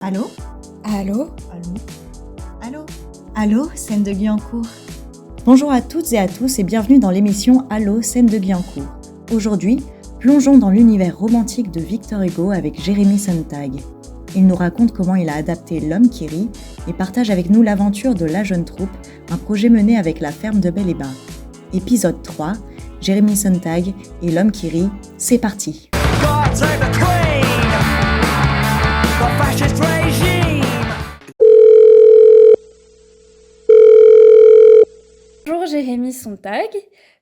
Allô? Allô? Allô? Allô? Allô, scène de Guyancourt. Bonjour à toutes et à tous et bienvenue dans l'émission Allô, scène de Guyancourt. Aujourd'hui, plongeons dans l'univers romantique de Victor Hugo avec Jérémy Sontag. Il nous raconte comment il a adapté L'Homme qui rit et partage avec nous l'aventure de La Jeune Troupe, un projet mené avec la ferme de Bel-et-Bain. Épisode 3, Jérémy Sontag et L'Homme qui rit, c'est parti. God save the Queen, the fascist regime. Bonjour Jérémy Sontag,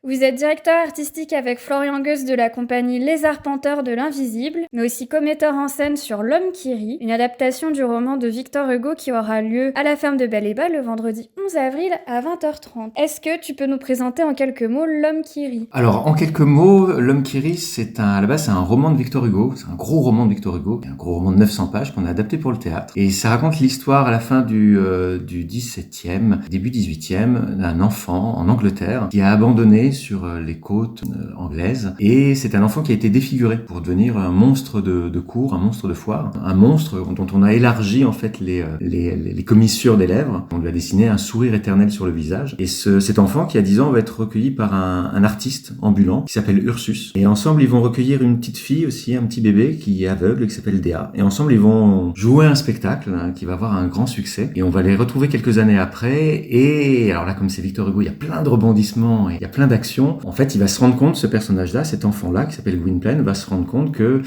vous êtes directeur artistique avec Florian Goes de la compagnie Les Arpenteurs de l'Invisible, mais aussi commetteur en scène sur L'Homme qui rit, une adaptation du roman de Victor Hugo qui aura lieu à la ferme de Bel-et-Bain le vendredi 11 avril à 20h30. Est-ce que tu peux nous présenter en quelques mots L'Homme qui rit ? Alors, en quelques mots, L'Homme qui rit, à la base, c'est un roman de Victor Hugo. C'est un gros roman de Victor Hugo, un gros roman de 900 pages qu'on a adapté pour le théâtre. Et ça raconte l'histoire à la fin du 17e, début 18e, d'un enfant en Angleterre qui a abandonné sur les côtes anglaises. Et c'est un enfant qui a été défiguré pour devenir un monstre de cour, un monstre de foire. Un monstre dont on a élargi, en fait, les commissures des lèvres. On lui a dessiné un sourire éternel sur le visage. Et cet enfant, qui a 10 ans, va être recueilli par un artiste ambulant qui s'appelle Ursus. Et ensemble, ils vont recueillir une petite fille aussi, un petit bébé qui est aveugle, qui s'appelle Dea. Et ensemble, ils vont jouer un spectacle qui va avoir un grand succès. Et on va les retrouver quelques années après. Et alors là, comme c'est Victor Hugo, il y a plein de rebondissements et il y a plein d'actions. En fait, il va se rendre compte, ce personnage-là, cet enfant-là, qui s'appelle Gwynplaine, va se rendre compte que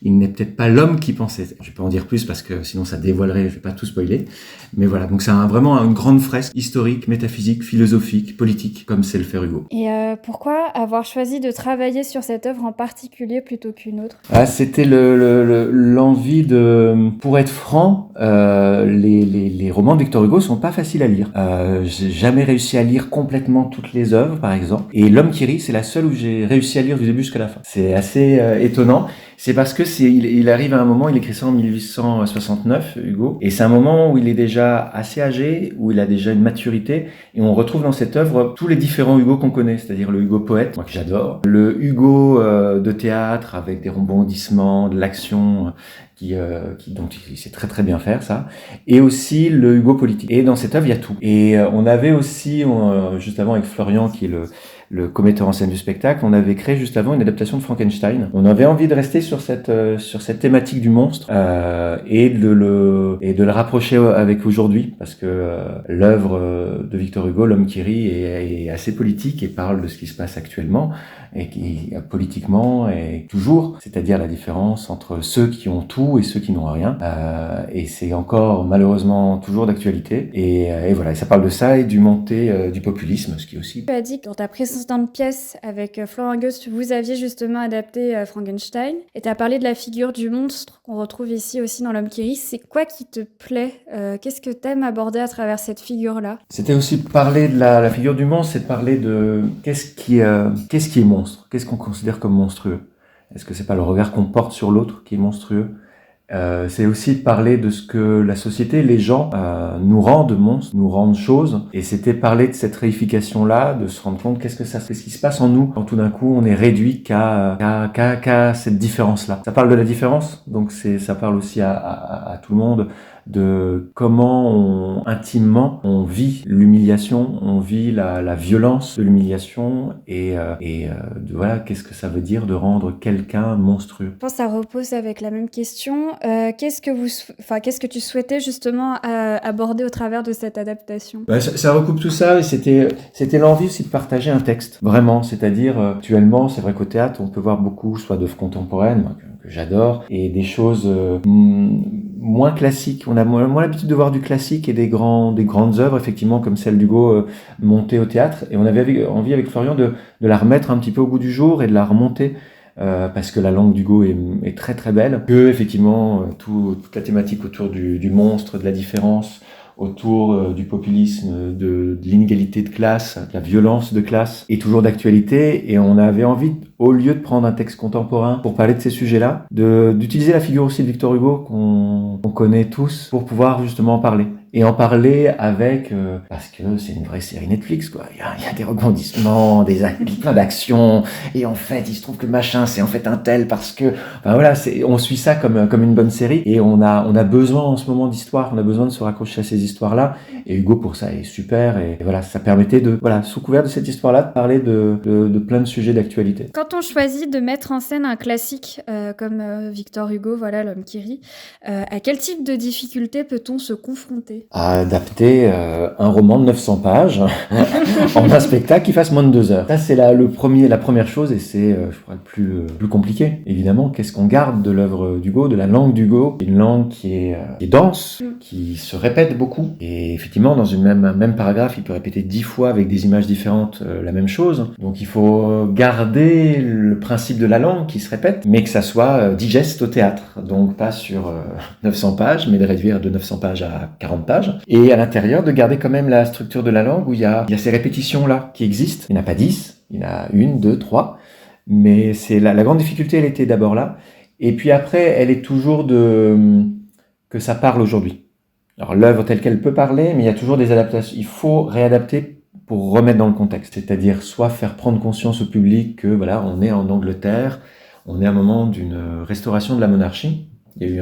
il n'est peut-être pas l'homme qu'il pensait. Je vais pas en dire plus parce que sinon ça dévoilerait, je vais pas tout spoiler. Mais voilà, donc c'est vraiment une grande fresque historique, métaphysique, philosophique, politique, comme c'est le fait Hugo. Et pourquoi avoir choisi de travailler sur cette œuvre en particulier plutôt qu'une autre ? C'était l'envie de... Pour être franc, les romans de Victor Hugo sont pas faciles à lire. J'ai jamais réussi à lire complètement toutes les œuvres, par exemple. Et L'Homme qui rit, c'est la seule où j'ai réussi à lire du début jusqu'à la fin. C'est assez étonnant. C'est parce que il arrive à un moment, il écrit ça en 1869, Hugo, et c'est un moment où il est déjà assez âgé, où il a déjà une maturité, et on retrouve dans cette œuvre tous les différents Hugo qu'on connaît, c'est-à-dire le Hugo poète, moi que j'adore, le Hugo de théâtre avec des rebondissements, de l'action, dont il sait très très bien faire ça, et aussi le Hugo politique. Et dans cette œuvre, il y a tout. Et on avait aussi, juste avant avec Florian, qui est le commetteur en scène du spectacle, on avait créé juste avant une adaptation de Frankenstein. On avait envie de rester sur cette thématique du monstre et de le rapprocher avec aujourd'hui, parce que l'œuvre de Victor Hugo, L'Homme qui rit, est assez politique et parle de ce qui se passe actuellement et qui politiquement est toujours, c'est-à-dire la différence entre ceux qui ont tout et ceux qui n'ont rien. Et c'est encore malheureusement toujours d'actualité. Et voilà, et ça parle de ça et du montée du populisme, ce qui est aussi. Tu as dit que dans ta précédente pièce avec Florian Goes, vous aviez justement adapté Frankenstein, et tu as parlé de la figure du monstre qu'on retrouve ici aussi dans L'Homme qui rit. C'est quoi qui te plaît ? Qu'est-ce que t'aimes aborder à travers cette figure-là ? C'était aussi parler de la figure du monstre, c'est de parler de qu'est-ce qui est monstre ? Qu'est-ce qu'on considère comme monstrueux ? Est-ce que c'est pas le regard qu'on porte sur l'autre qui est monstrueux ? C'est aussi de parler de ce que la société, les gens nous rendent monstres, nous rendent choses, et c'était parler de cette réification-là, de se rendre compte qu'est-ce qui se passe en nous quand tout d'un coup on est réduit qu'à cette différence-là. Ça parle de la différence, donc ça parle aussi à tout le monde de comment intimement on vit l'humiliation, on vit la violence de l'humiliation et de voilà qu'est-ce que ça veut dire de rendre quelqu'un monstrueux. Je pense que ça repose avec la même question. Qu'est-ce que tu souhaitais justement aborder au travers de cette adaptation ? Ça recoupe tout ça et c'était l'envie aussi de partager un texte, vraiment. C'est-à-dire, actuellement, c'est vrai qu'au théâtre, on peut voir beaucoup, soit d'œuvres contemporaines, moi, que j'adore, et des choses moins classiques. On a moins l'habitude de voir du classique et des grandes œuvres, effectivement, comme celle d'Hugo, montées au théâtre. Et on avait envie avec Florian de la remettre un petit peu au goût du jour et de la remonter. Parce que la langue d'Hugo est très très belle, que effectivement toute la thématique autour du monstre, de la différence, autour du populisme, de l'inégalité de classe, de la violence de classe est toujours d'actualité, et on avait envie au lieu de prendre un texte contemporain pour parler de ces sujets-là, d'utiliser la figure aussi de Victor Hugo qu'on connaît tous pour pouvoir justement en parler. Et en parler avec, parce que c'est une vraie série Netflix, quoi. Il y a des rebondissements, plein d'actions, et en fait, il se trouve que machin, c'est en fait un tel parce que, enfin voilà, on suit ça comme une bonne série, et on a besoin en ce moment d'histoire, on a besoin de se raccrocher à ces histoires-là, et Hugo pour ça est super, et voilà, ça permettait sous couvert de cette histoire-là, de parler de plein de sujets d'actualité. Quand on choisit de mettre en scène un classique comme Victor Hugo, voilà, L'homme qui rit, à quel type de difficultés peut-on se confronter ? À adapter un roman de 900 pages en un spectacle qui fasse moins de 2 heures. Ça, c'est la première chose, et c'est, je crois, le plus compliqué. Évidemment, qu'est-ce qu'on garde de l'œuvre d'Hugo, de la langue d'Hugo? Une langue qui est dense, qui se répète beaucoup. Et effectivement, dans une même paragraphe, il peut répéter 10 fois avec des images différentes la même chose. Donc, il faut garder le principe de la langue qui se répète, mais que ça soit digeste au théâtre. Donc, pas sur 900 pages, mais de réduire de 900 pages à 40 pages. Et à l'intérieur, de garder quand même la structure de la langue où il y a ces répétitions-là qui existent. Il n'y en a pas 10, il y en a 1, 2, 3. Mais c'est la grande difficulté, elle était d'abord là. Et puis après, elle est toujours que ça parle aujourd'hui. Alors l'œuvre telle qu'elle peut parler, mais il y a toujours des adaptations. Il faut réadapter pour remettre dans le contexte. C'est-à-dire soit faire prendre conscience au public que voilà, on est en Angleterre, on est à un moment d'une restauration de la monarchie. Il y a eu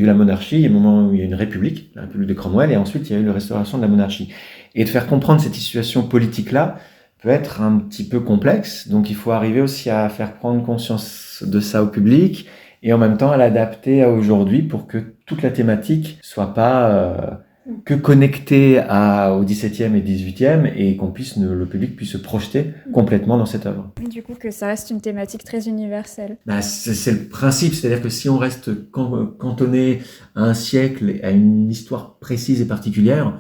la monarchie, il y a un moment où il y a une république, la république de Cromwell, et ensuite il y a eu la restauration de la monarchie. Et de faire comprendre cette situation politique-là peut être un petit peu complexe, donc il faut arriver aussi à faire prendre conscience de ça au public, et en même temps à l'adapter à aujourd'hui pour que toute la thématique soit pas que connectée au XVIIe et XVIIIe, et le public puisse se projeter complètement dans cette œuvre. Du coup, que ça reste une thématique très universelle. C'est le principe, c'est-à-dire que si on reste cantonné à un siècle et à une histoire précise et particulière,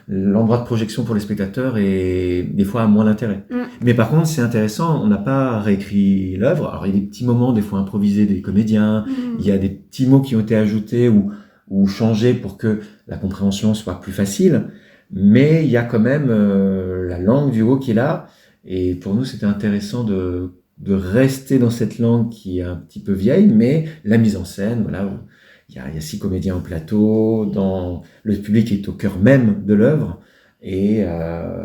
l'endroit de projection pour les spectateurs est des fois à moins d'intérêt. Mais par contre, c'est intéressant, on n'a pas réécrit l'œuvre. Alors, il y a des petits moments, des fois improvisés des comédiens, il y a des petits mots qui ont été ajoutés ou changés pour que la compréhension soit plus facile, mais il y a quand même la langue d'Hugo qui est là, et pour nous c'était intéressant de rester dans cette langue qui est un petit peu vieille, mais la mise en scène, voilà, il y a 6 comédiens au plateau, le public est au cœur même de l'œuvre, et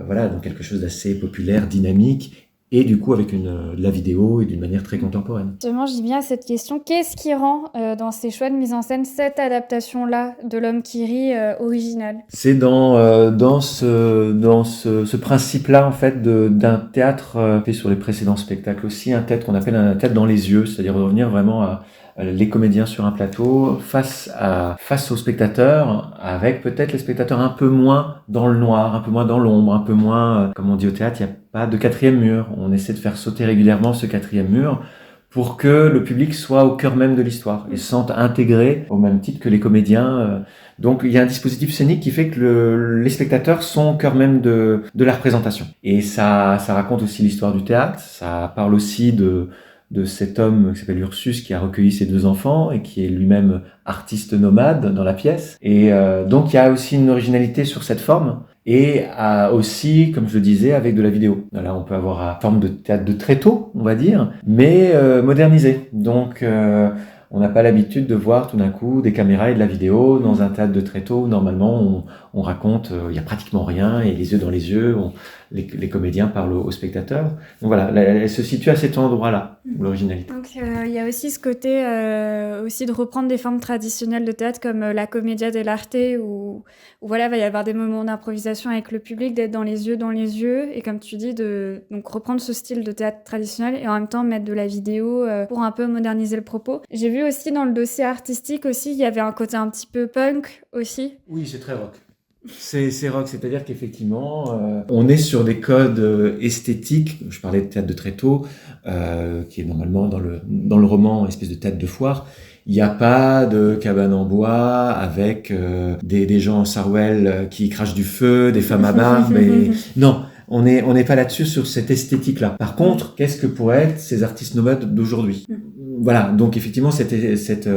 voilà, donc quelque chose d'assez populaire, dynamique, et du coup avec de la vidéo et d'une manière très contemporaine. Justement, j'y viens à cette question. Qu'est-ce qui rend, dans ces choix de mise en scène, cette adaptation-là de L'homme qui rit originale ? C'est dans ce principe-là, en fait, d'un théâtre fait sur les précédents spectacles aussi, un théâtre qu'on appelle un théâtre dans les yeux, c'est-à-dire revenir vraiment à les comédiens sur un plateau face aux spectateurs, avec peut-être les spectateurs un peu moins dans le noir, un peu moins dans l'ombre, un peu moins, comme on dit au théâtre, il n'y a pas de 4e mur. On essaie de faire sauter régulièrement ce 4e mur pour que le public soit au cœur même de l'histoire et se sente intégré au même titre que les comédiens. Donc il y a un dispositif scénique qui fait que les spectateurs sont au cœur même de la représentation. Et ça raconte aussi l'histoire du théâtre, ça parle aussi de cet homme qui s'appelle Ursus, qui a recueilli ses 2 enfants et qui est lui-même artiste nomade dans la pièce. Et donc il y a aussi une originalité sur cette forme, et aussi, comme je le disais, avec de la vidéo. Là, on peut avoir une forme de théâtre de tréteau, on va dire, mais modernisé. Donc on n'a pas l'habitude de voir tout d'un coup des caméras et de la vidéo dans un théâtre de tréteau où normalement on raconte, il y a pratiquement rien, et les yeux dans les yeux, les comédiens parlent aux spectateurs. Donc voilà, elle se situe à cet endroit-là, l'originalité. Donc il y a aussi ce côté aussi de reprendre des formes traditionnelles de théâtre comme la commedia dell'arte, où voilà, va y avoir des moments d'improvisation avec le public, d'être dans les yeux, et comme tu dis, donc reprendre ce style de théâtre traditionnel et en même temps mettre de la vidéo pour un peu moderniser le propos. J'ai vu aussi dans le dossier artistique aussi, il y avait un côté un petit peu punk aussi. Oui, c'est très rock. C'est rock, c'est-à-dire qu'effectivement, on est sur des codes esthétiques. Je parlais de théâtre de tréteau, qui est normalement dans le roman une espèce de théâtre de foire. Il n'y a pas de cabane en bois avec des gens en sarouel qui crachent du feu, des femmes à barbe. Non, on n'est pas là-dessus sur cette esthétique-là. Par contre, qu'est-ce que pourraient être ces artistes nomades d'aujourd'hui ? voilà, donc effectivement, cet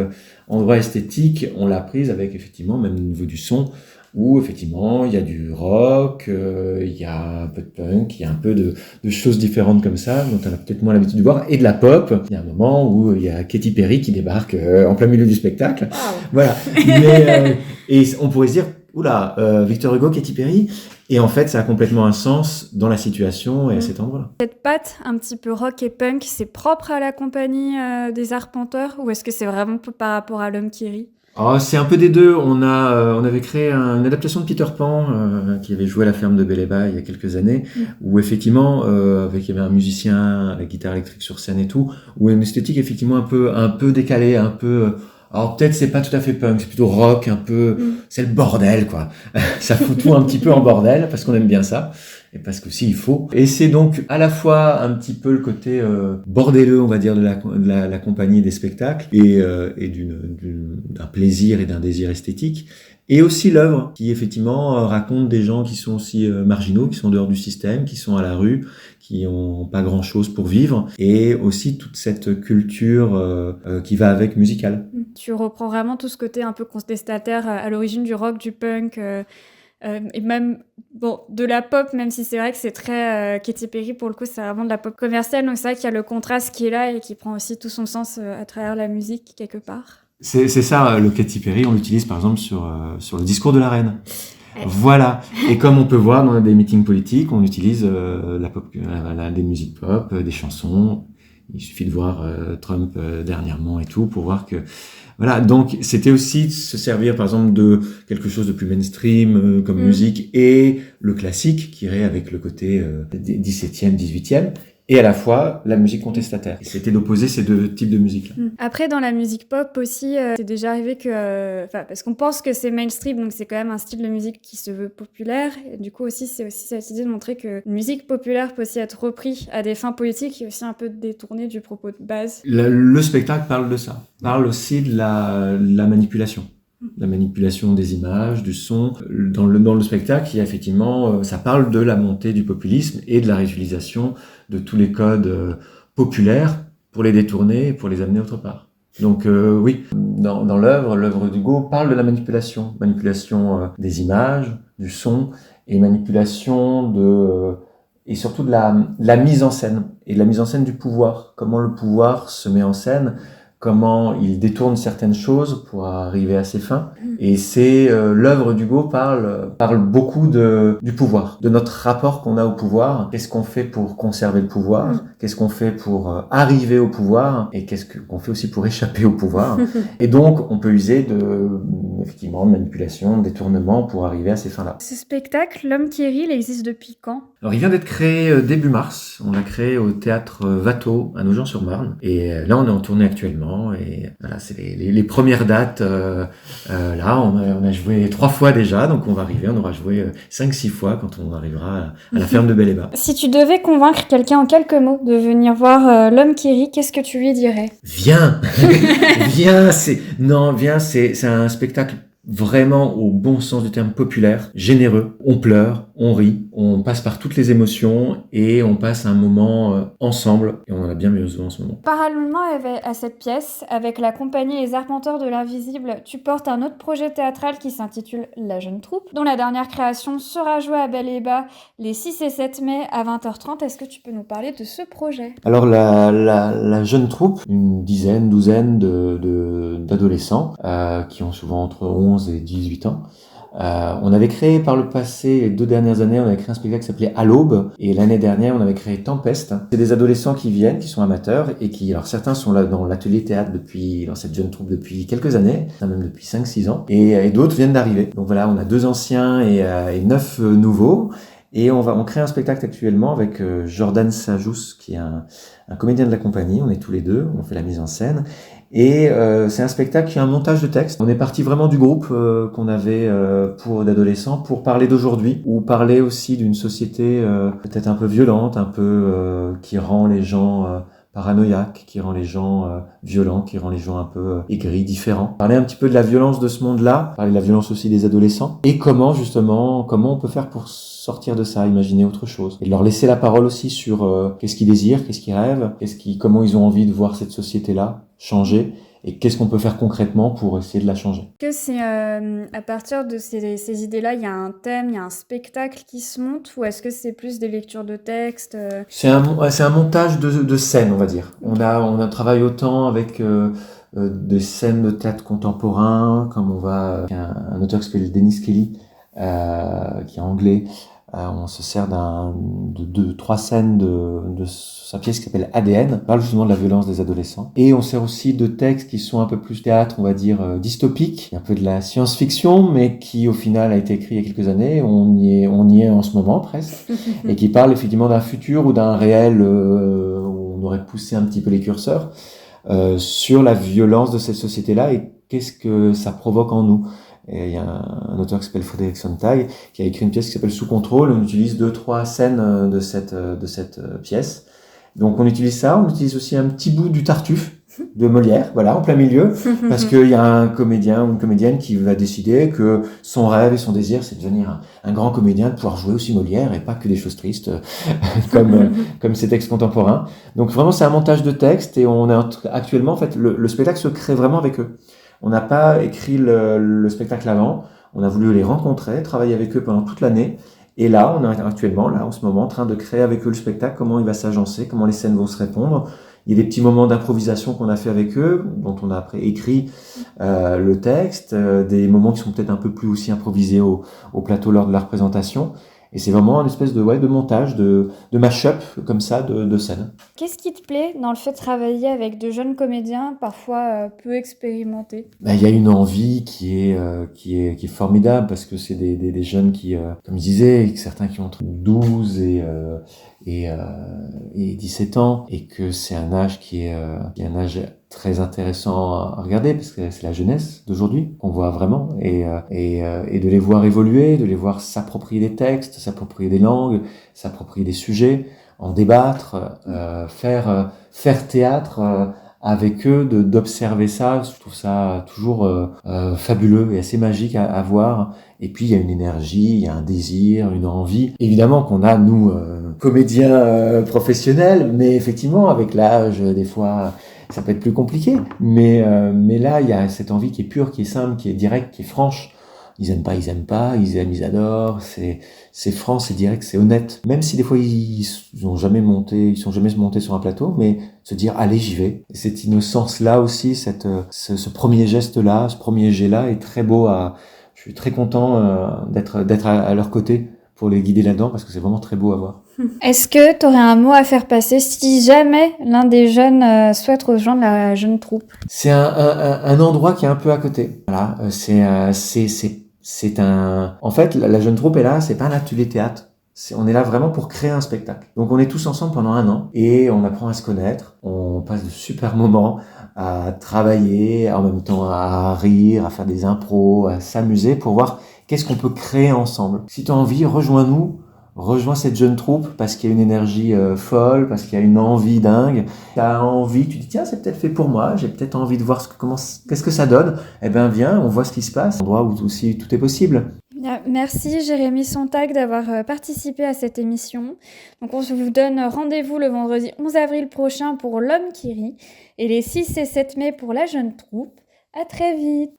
endroit esthétique, on l'a prise avec effectivement, même au niveau du son, où effectivement, il y a du rock, il y a un peu de punk, il y a un peu de choses différentes comme ça, dont on a peut-être moins l'habitude de voir, et de la pop. Il y a un moment où il y a Katy Perry qui débarque en plein milieu du spectacle. Wow. Voilà. Mais, et on pourrait se dire, oula, Victor Hugo, Katy Perry. Et en fait, ça a complètement un sens dans la situation et à cet endroit-là. Cette patte un petit peu rock et punk, c'est propre à la compagnie des Arpenteurs, ou est-ce que c'est vraiment par rapport à L'Homme qui rit? Oh, c'est un peu des deux. On avait créé une adaptation de Peter Pan qui avait joué à la ferme de Beléba il y a quelques années, où effectivement, il y avait un musicien avec guitare électrique sur scène et tout, où une esthétique effectivement un peu décalée, un peu. Alors peut-être c'est pas tout à fait punk, c'est plutôt rock, un peu. C'est le bordel quoi. Ça fout tout un petit peu en bordel parce qu'on aime bien ça. Et parce que si il faut. Et c'est donc à la fois un petit peu le côté bordeleux, on va dire, de la compagnie des spectacles et d'un plaisir et d'un désir esthétique. Et aussi l'œuvre qui effectivement raconte des gens qui sont aussi marginaux, qui sont dehors du système, qui sont à la rue, qui ont pas grand chose pour vivre, et aussi toute cette culture qui va avec musicale. Tu reprends vraiment tout ce côté un peu contestataire à l'origine du rock, du punk. Et même de la pop, même si c'est vrai que c'est très Katy Perry, pour le coup c'est vraiment de la pop commerciale, donc c'est vrai qu'il y a le contraste qui est là et qui prend aussi tout son sens à travers la musique quelque part. C'est ça, le Katy Perry, on l'utilise par exemple sur le discours de la reine. Voilà. Et comme on peut voir dans des meetings politiques, on utilise des musiques pop, des chansons. Il suffit de voir Trump dernièrement et tout pour voir que voilà. Donc c'était aussi de se servir par exemple de quelque chose de plus mainstream comme musique et le classique qui irait avec le côté 17e, 18e. Et à la fois la musique contestataire. Et c'était d'opposer ces deux types de musique. Après, dans la musique pop aussi, c'est déjà arrivé que... parce qu'on pense que c'est mainstream, donc c'est quand même un style de musique qui se veut populaire. Et du coup aussi, c'est aussi cette idée de montrer que une musique populaire peut aussi être reprise à des fins politiques et aussi un peu détournée du propos de base. Le spectacle parle de ça. Parle aussi de la manipulation. La manipulation des images, du son. Dans le spectacle, il y a effectivement, ça parle de la montée du populisme et de la réutilisation de tous les codes populaires pour les détourner et pour les amener autre part. Donc oui, dans l'œuvre d'Hugo parle de la manipulation des images, du son et manipulation et surtout de la mise en scène et de la mise en scène du pouvoir. Comment le pouvoir se met en scène, comment il détourne certaines choses pour arriver à ses fins. Et c'est l'œuvre d'Hugo parle beaucoup du pouvoir, de notre rapport qu'on a au pouvoir. Qu'est-ce qu'on fait pour conserver le pouvoir? Qu'est-ce qu'on fait pour arriver au pouvoir? Et qu'est-ce qu'on fait aussi pour échapper au pouvoir? Et donc, on peut user effectivement, de manipulation, de détournement pour arriver à ces fins-là. Ce spectacle, L'Homme qui rit, il existe depuis quand? Alors, il vient d'être créé début mars. On l'a créé au théâtre Watteau à Nogent-sur-Marne. Et là, on est en tournée actuellement. Et voilà, c'est les premières dates. Là, on a joué 3 fois déjà. Donc, on aura joué 5-6 fois quand on arrivera à la ferme de Beléba. Si tu devais convaincre quelqu'un en quelques mots de venir voir L'Homme qui rit, qu'est-ce que tu lui dirais? Viens! Viens! C'est un spectacle vraiment au bon sens du terme populaire, généreux. On pleure, on rit, on passe par toutes les émotions et on passe un moment ensemble et on en a bien besoin en ce moment. Parallèlement à cette pièce, avec la compagnie Les Arpenteurs de l'Invisible, tu portes un autre projet théâtral qui s'intitule La Jeune Troupe, dont la dernière création sera jouée à Beléba les 6 et 7 mai à 20h30. Est-ce que tu peux nous parler de ce projet? Alors la Jeune Troupe, une douzaine d'adolescents qui ont souvent entre 11 et 18 ans. On avait créé par le passé, les 2 dernières années, on avait créé un spectacle qui s'appelait À l'Aube, et l'année dernière, on avait créé Tempeste. C'est des adolescents qui viennent, qui sont amateurs, et alors certains sont là dans l'atelier théâtre dans cette jeune troupe depuis quelques années, même depuis 5-6 ans, et d'autres viennent d'arriver. Donc voilà, on a 2 anciens et 9 nouveaux, et on crée un spectacle actuellement avec Jordan Sajous, qui est un comédien de la compagnie. On est tous les deux, on fait la mise en scène. Et c'est un spectacle qui a un montage de texte. On est parti vraiment du groupe qu'on avait pour d'adolescents pour parler d'aujourd'hui, ou parler aussi d'une société peut-être un peu violente, un peu qui rend les gens paranoïaques, qui rend les gens violents, qui rend les gens un peu aigris, différents. Parler un petit peu de la violence de ce monde-là, parler de la violence aussi des adolescents, et comment on peut faire pour sortir de ça, imaginer autre chose. Et de leur laisser la parole aussi sur qu'est-ce qu'ils désirent, qu'est-ce qu'ils rêvent, comment ils ont envie de voir cette société-là changer. Et qu'est-ce qu'on peut faire concrètement pour essayer de la changer. Que c'est à partir de ces idées-là, il y a un thème, il y a un spectacle qui se monte, ou est-ce que c'est plus des lectures de textes C'est un montage de scènes, on va dire. On a travaillé autant avec des scènes de théâtre contemporain, comme on va avec un auteur qui s'appelle Dennis Kelly, qui est anglais. On se sert de 3 scènes de sa pièce qui s'appelle ADN, qui parle justement de la violence des adolescents. Et on sert aussi de textes qui sont un peu plus théâtre, on va dire, dystopique, un peu de la science-fiction, mais qui au final a été écrit il y a quelques années, on y est en ce moment presque, et qui parle effectivement d'un futur ou d'un réel où on aurait poussé un petit peu les curseurs sur la violence de cette société-là et qu'est-ce que ça provoque en nous. Et il y a un auteur qui s'appelle Frédéric Sontag qui a écrit une pièce qui s'appelle Sous contrôle. On utilise 2-3 scènes de cette pièce. Donc on utilise ça, on utilise aussi un petit bout du Tartuffe de Molière, voilà, en plein milieu, parce qu'il y a un comédien ou une comédienne qui va décider que son rêve et son désir, c'est de devenir un grand comédien, de pouvoir jouer aussi Molière et pas que des choses tristes, comme ces textes contemporains. Donc vraiment, c'est un montage de textes et on est actuellement, en fait, le spectacle se crée vraiment avec eux. On n'a pas écrit le spectacle avant, on a voulu les rencontrer, travailler avec eux pendant toute l'année. Et là, on est actuellement, là, en ce moment, en train de créer avec eux le spectacle, comment il va s'agencer, comment les scènes vont se répondre. Il y a des petits moments d'improvisation qu'on a fait avec eux, dont on a après écrit le texte, des moments qui sont peut-être un peu plus aussi improvisés au plateau lors de la représentation. Et c'est vraiment une espèce de montage, de mash-up, comme ça, de scènes. Qu'est-ce qui te plaît dans le fait de travailler avec de jeunes comédiens, parfois peu expérimentés ? Il y a une envie qui est formidable, parce que c'est des jeunes qui, comme je disais, certains qui ont entre 12 et 17 ans, et que c'est un âge qui est un âge très intéressant à regarder, parce que c'est la jeunesse d'aujourd'hui qu'on voit vraiment, et de les voir évoluer, de les voir s'approprier des textes, s'approprier des langues, s'approprier des sujets, en débattre, faire théâtre avec eux, d'observer ça. Je trouve ça toujours fabuleux et assez magique à voir. Et puis il y a une énergie, il y a un désir, une envie. Évidemment qu'on a, nous, comédiens professionnels, mais effectivement, avec l'âge, des fois, ça peut être plus compliqué. Mais là, il y a cette envie qui est pure, qui est simple, qui est directe, qui est franche. Ils aiment pas, ils aiment, ils adorent. C'est franc, c'est direct, c'est honnête. Même si des fois ils sont jamais montés sur un plateau, mais se dire allez, j'y vais. Et cette innocence là aussi, ce premier geste là, ce premier jet là est très beau. Je suis très content d'être à leur côté pour les guider là-dedans, parce que c'est vraiment très beau à voir. Est-ce que tu aurais un mot à faire passer si jamais l'un des jeunes souhaite rejoindre la jeune troupe ? C'est un endroit qui est un peu à côté. Voilà, en fait, la jeune troupe est là, c'est pas un atelier théâtre. On est là vraiment pour créer un spectacle. Donc on est tous ensemble pendant 1 an et on apprend à se connaître. On passe de super moments à travailler, en même temps à rire, à faire des impros, à s'amuser pour voir qu'est-ce qu'on peut créer ensemble. Si tu as envie, rejoins cette jeune troupe, parce qu'il y a une énergie folle, parce qu'il y a une envie dingue. Tu as envie, tu dis tiens, c'est peut-être fait pour moi, j'ai peut-être envie de voir qu'est-ce que ça donne. Eh ben viens, on voit ce qui se passe. Un endroit où aussi tout est possible. Merci Jérémy Sontag d'avoir participé à cette émission. Donc on vous donne rendez-vous le vendredi 11 avril prochain pour L'Homme qui rit et les 6 et 7 mai pour la jeune troupe. À très vite.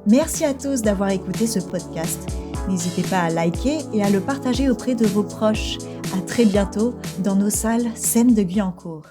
Merci à tous d'avoir écouté ce podcast. N'hésitez pas à liker et à le partager auprès de vos proches. À très bientôt dans nos salles Scènes de Guyancourt.